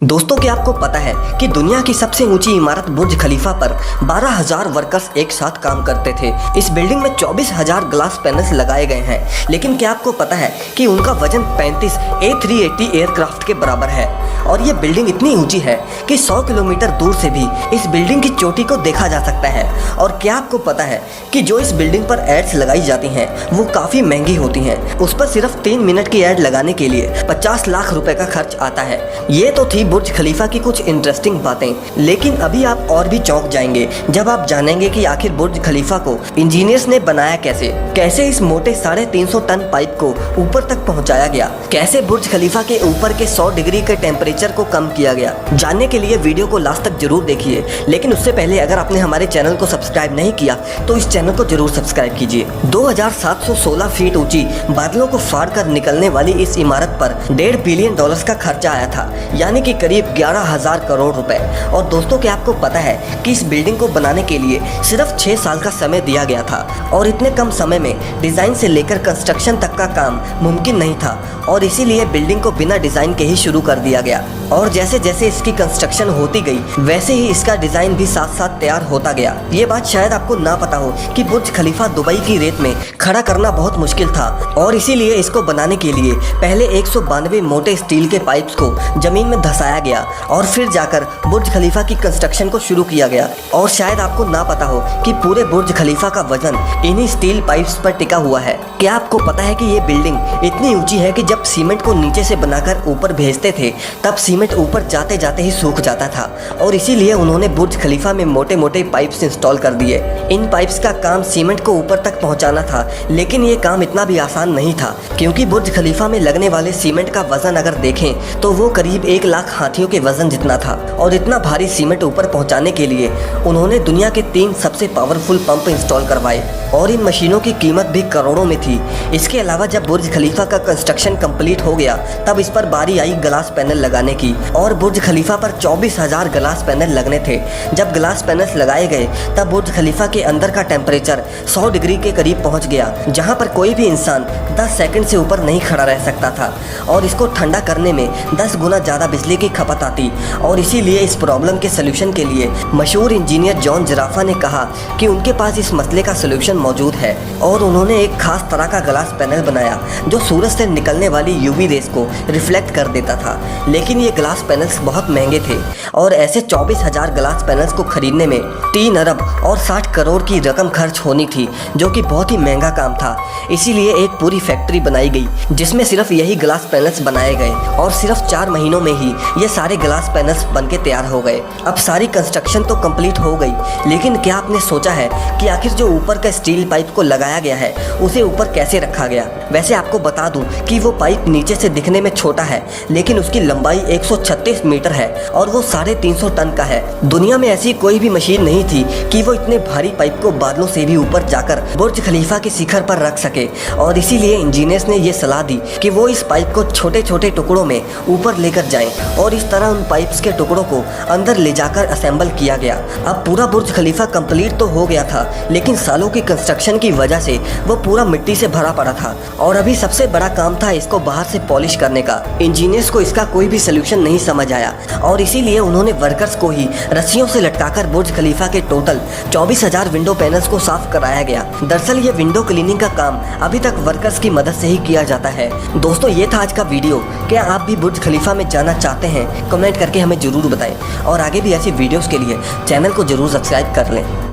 दोस्तों, क्या आपको पता है कि दुनिया की सबसे ऊंची इमारत बुर्ज खलीफा पर 12,000 वर्कर्स एक साथ काम करते थे। इस बिल्डिंग में 24,000 ग्लास पैनल्स लगाए गए हैं। लेकिन क्या आपको पता है कि उनका वजन 35 A380 एयरक्राफ्ट के बराबर है और ये बिल्डिंग इतनी ऊंची है कि 100 किलोमीटर दूर से भी इस बिल्डिंग की चोटी को देखा जा सकता है। और क्या आपको पता है कि जो इस बिल्डिंग पर एड्स लगाई जाती हैं वो काफ़ी महंगी होती हैं। उस पर सिर्फ 3 मिनट की एड लगाने के लिए 50 लाख रुपए का खर्च आता है। ये तो थी बुर्ज खलीफा की कुछ इंटरेस्टिंग बातें, लेकिन अभी आप और भी चौंक जाएंगे जब आप जानेंगे कि आखिर बुर्ज खलीफा को इंजीनियर्स ने बनाया कैसे इस मोटे 350 टन पाइप को ऊपर तक पहुंचाया गया, कैसे बुर्ज खलीफा के ऊपर के 100 डिग्री के टेम्परेचर को कम किया गया। जानने के लिए वीडियो को लास्ट तक जरूर देखिए, लेकिन उससे पहले अगर आपने हमारे चैनल को सब्सक्राइब नहीं किया तो इस चैनल को जरूर सब्सक्राइब कीजिए। 2716 फीट ऊंची बादलों को फाड़ कर निकलने वाली इस इमारत पर $1.5 बिलियन का खर्चा आया था, यानी कि करीब 11,000 करोड़ रुपए। और दोस्तों, क्या आपको पता है कि इस बिल्डिंग को बनाने के लिए सिर्फ 6 साल का समय दिया गया था और इतने कम समय में डिजाइन से लेकर कंस्ट्रक्शन तक का काम मुमकिन नहीं था और इसीलिए बिल्डिंग को बिना डिजाइन के ही शुरू कर दिया गया। और जैसे जैसे इसकी कंस्ट्रक्शन होती गई वैसे ही इसका डिजाइन भी साथ साथ तैयार होता गया। ये बात शायद आपको ना पता हो कि बुर्ज खलीफा दुबई की रेत में खड़ा करना बहुत मुश्किल था और इसीलिए इसको बनाने के लिए पहले 192 मोटे स्टील के पाइप्स को जमीन में धंसाया गया और फिर जाकर बुर्ज खलीफा की कंस्ट्रक्शन को शुरू किया गया। और शायद आपको ना पता हो कि पूरे बुर्ज खलीफा का वजन इन्हीं स्टील पाइप्स पर टिका हुआ है। क्या आपको पता है कि ये बिल्डिंग इतनी ऊंची है कि जब सीमेंट को नीचे से बनाकर ऊपर भेजते थे तब सीमेंट ऊपर जाते जाते ही सूख जाता था और इसीलिए उन्होंने बुर्ज खलीफा में मोटे मोटे पाइप्स इंस्टॉल कर दिए। इन पाइप्स का काम सीमेंट को ऊपर तक पहुंचाना था, लेकिन ये काम इतना भी आसान नहीं था क्योंकि बुर्ज खलीफा में लगने वाले सीमेंट का वजन अगर देखें तो वो करीब 1 लाख हाथियों के वजन जितना था। और इतना भारी सीमेंट ऊपर पहुंचाने के लिए उन्होंने दुनिया के 3 सबसे पावरफुल पंप इंस्टॉल करवाए और इन मशीनों की कीमत भी करोड़ों में थी। इसके अलावा जब बुर्ज खलीफा का कंस्ट्रक्शन कंप्लीट हो गया तब इस पर बारी आई ग्लास पैनल लगाने की और बुर्ज खलीफा पर 24,000 ग्लास पैनल लगने थे। जब ग्लास पैनल्स लगाए गए तब बुर्ज खलीफा के अंदर का टेम्परेचर 100 डिग्री के करीब पहुंच गया, जहां पर कोई भी इंसान 10 सेकंड से ऊपर नहीं खड़ा रह सकता था और इसको ठंडा करने में 10 गुना ज़्यादा बिजली की खपत आती। और इसीलिए इस प्रॉब्लम के सलूशन के लिए मशहूर इंजीनियर जॉन जराफा ने कहा कि उनके पास इस मसले का सलूशन मौजूद है और उन्होंने एक खास तरह का ग्लास पैनल बनाया जो सूरज से निकलने वाली यूवी रेस को रिफ्लेक्ट कर देता था। लेकिन ये ग्लास पैनल्स बहुत महंगे थे और ऐसे 24,000 ग्लास पैनल्स को खरीदने में 3 अरब और 60 करोड़ की रकम खर्च होनी थी, जो कि बहुत ही महंगा काम था। इसीलिए एक पूरी फैक्ट्री बनाई गई जिसमें सिर्फ यही ग्लास पैनल्स बनाए गए और सिर्फ 4 महीनों में ही ये सारे ग्लास पैनल्स बनके तैयार हो गए। अब सारी कंस्ट्रक्शन तो कंप्लीट हो गई, लेकिन क्या आपने सोचा है कि आखिर जो ऊपर का स्टील पाइप को लगाया गया है उसे ऊपर कैसे रखा गया? वैसे आपको बता दूं कि वो पाइप नीचे से दिखने में छोटा है, लेकिन उसकी लंबाई 136 मीटर है और वो 350 टन का है। दुनिया में ऐसी कोई भी मशीन नहीं थी कि वो इतने भारी पाइप को बादलों से भी ऊपर जाकर बुर्ज खलीफा के शिखर पर रख सके। और इसीलिए इंजीनियर्स ने ये सलाह दी कि वो इस पाइप को छोटे छोटे टुकड़ों में ऊपर लेकर जाएं और इस तरह उन पाइप्स के टुकड़ों को अंदर ले जाकर असेंबल किया गया। अब पूरा बुर्ज खलीफा कंप्लीट तो हो गया था, लेकिन सालों की कंस्ट्रक्शन की वजह से वो पूरा मिट्टी से भरा पड़ा था और अभी सबसे बड़ा काम था इसको बाहर से पॉलिश करने का। इंजीनियर्स को इसका कोई भी सोल्यूशन नहीं समझ आया और इसीलिए उन्होंने वर्कर्स को ही रस्सियों से लटकाकर बुर्ज खलीफा के टोटल 24,000 विंडो पैनल्स को साफ कराया गया। दरअसल ये विंडो क्लीनिंग का काम अभी तक वर्कर्स की मदद से ही किया जाता है। दोस्तों, ये था आज का वीडियो। क्या आप भी बुर्ज खलीफा में जाना चाहते हैं? कमेंट करके हमें जरूर बताएं और आगे भी ऐसी वीडियोस के लिए चैनल को जरूर सब्सक्राइब कर लें।